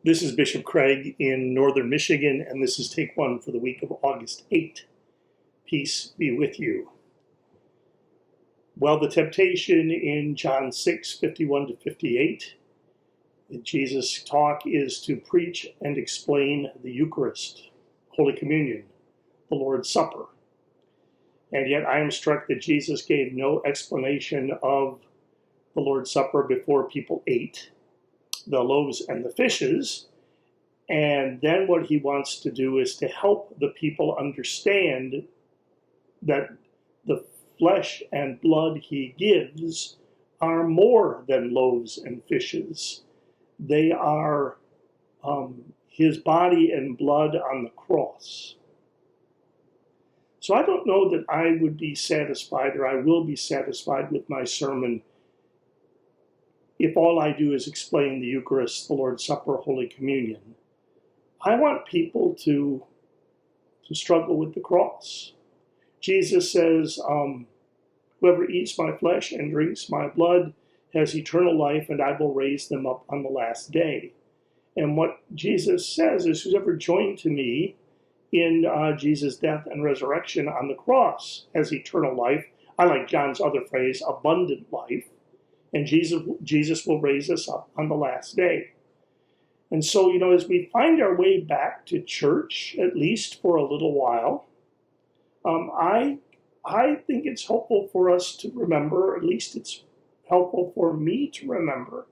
This is Bishop Craig in northern Michigan, and this is Take One for the week of August 8. Peace be with you. Well, the temptation in John 6:51 to 58, Jesus' talk is to preach and explain the Eucharist, Holy Communion, the Lord's Supper. And yet I am struck that Jesus gave no explanation of the Lord's Supper before people ate the loaves and the fishes. And then what he wants to do is to help the people understand that the flesh and blood he gives are more than loaves and fishes. They are his body and blood on the cross. So I don't know that I would be satisfied, or I will be satisfied with my sermon if all I do is explain the Eucharist, the Lord's Supper, Holy Communion. I want people to struggle with the cross. Jesus says, whoever eats my flesh and drinks my blood has eternal life, and I will raise them up on the last day. And what Jesus says is, whoever joined to me in Jesus' death and resurrection on the cross has eternal life. I like John's other phrase, abundant life. And Jesus will raise us up on the last day. And so, as we find our way back to church, at least for a little while, I think it's helpful for us to remember, at least it's helpful for me to remember,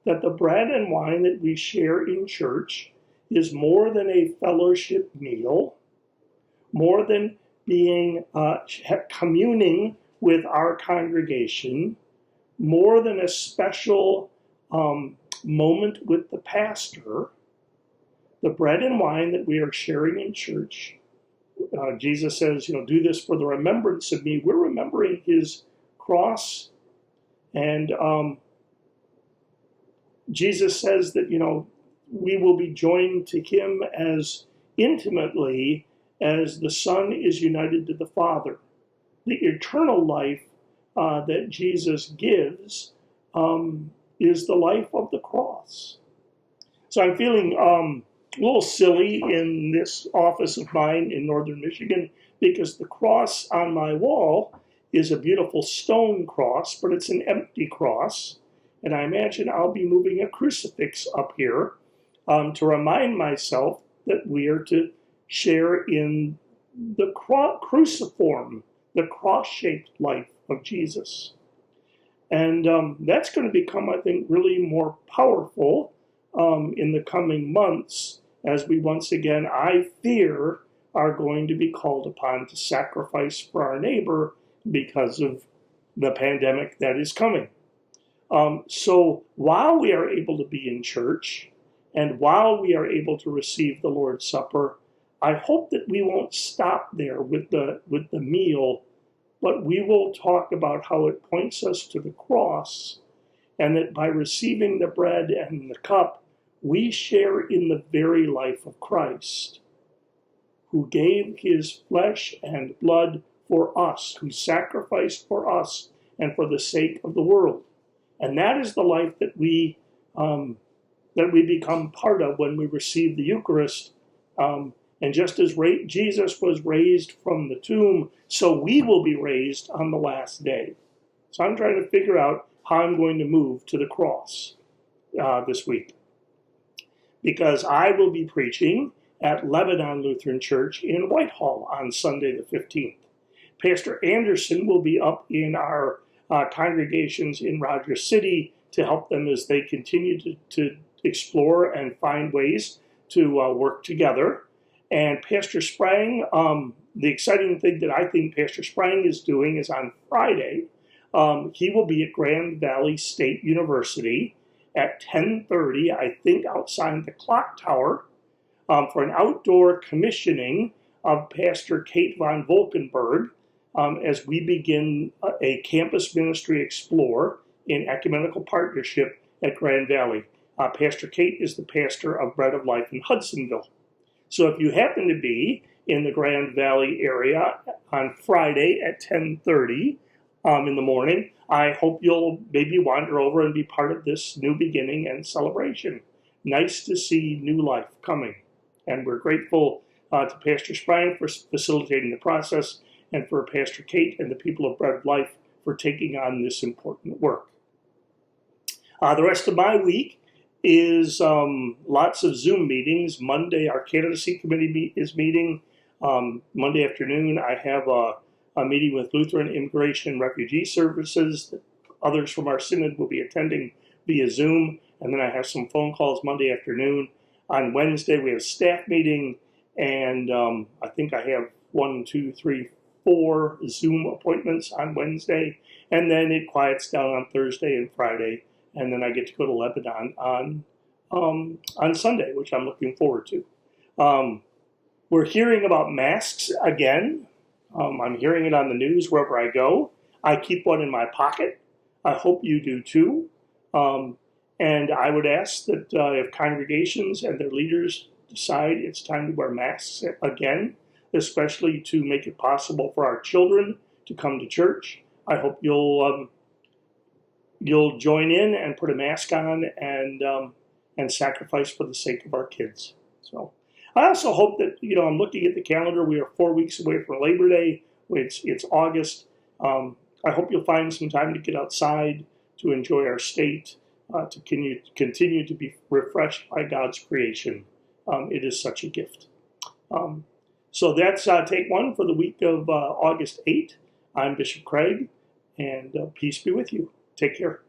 that the bread and wine that we share in church is more than a fellowship meal, more than being communing with our congregation, more than a special moment with the pastor. The bread and wine that we are sharing in church, Jesus says, do this for the remembrance of me. We're remembering his cross. And Jesus says that, we will be joined to him as intimately as the Son is united to the Father. The eternal life that Jesus gives is the life of the cross. So I'm feeling a little silly in this office of mine in northern Michigan, because the cross on my wall is a beautiful stone cross, but it's an empty cross. And I imagine I'll be moving a crucifix up here to remind myself that we are to share in the cruciform, the cross-shaped life of Jesus. And that's going to become, I think, really more powerful in the coming months, as we once again, I fear, are going to be called upon to sacrifice for our neighbor because of the pandemic that is coming. So while we are able to be in church, and while we are able to receive the Lord's Supper, I hope that we won't stop there with the meal, but we will talk about how it points us to the cross, and that by receiving the bread and the cup, we share in the very life of Christ, who gave his flesh and blood for us, who sacrificed for us and for the sake of the world. And that is the life that we become part of when we receive the Eucharist. And just as Jesus was raised from the tomb, so we will be raised on the last day. So I'm trying to figure out how I'm going to move to the cross this week, because I will be preaching at Lebanon Lutheran Church in Whitehall on Sunday the 15th. Pastor Anderson will be up in our congregations in Rogers City to help them as they continue to explore and find ways to work together. And Pastor Sprang, the exciting thing that I think Pastor Sprang is doing is on Friday, he will be at Grand Valley State University at 10:30, I think, outside the clock tower, for an outdoor commissioning of Pastor Kate von Volkenberg as we begin a campus ministry explore in ecumenical partnership at Grand Valley. Pastor Kate is the pastor of Bread of Life in Hudsonville. So if you happen to be in the Grand Valley area on Friday at 10:30 in the morning, I hope you'll maybe wander over and be part of this new beginning and celebration. nice to see new life coming. And we're grateful to Pastor Sprang for facilitating the process, and for Pastor Kate and the people of Bread of Life for taking on this important work. The rest of my week is lots of Zoom meetings. Monday, our candidacy committee is meeting. Monday afternoon, I have a meeting with Lutheran Immigration and Refugee Services. Others from our synod will be attending via Zoom. And then I have some phone calls Monday afternoon. On Wednesday, we have a staff meeting. And I think I have 4 Zoom appointments on Wednesday. And then it quiets down on Thursday and Friday. And then I get to go to Lebanon on Sunday, which I'm looking forward to. We're hearing about masks again. I'm hearing it on the news wherever I go. I keep one in my pocket. I hope you do too. And I would ask that if congregations and their leaders decide it's time to wear masks again, especially to make it possible for our children to come to church, I hope you'll join in and put a mask on and sacrifice for the sake of our kids. So I also hope that, I'm looking at the calendar. We are 4 weeks away from Labor Day. It's August. I hope you'll find some time to get outside, to enjoy our state, to continue to be refreshed by God's creation. It is such a gift. So that's take one for the week of August 8th. I'm Bishop Craig, and peace be with you. Take care.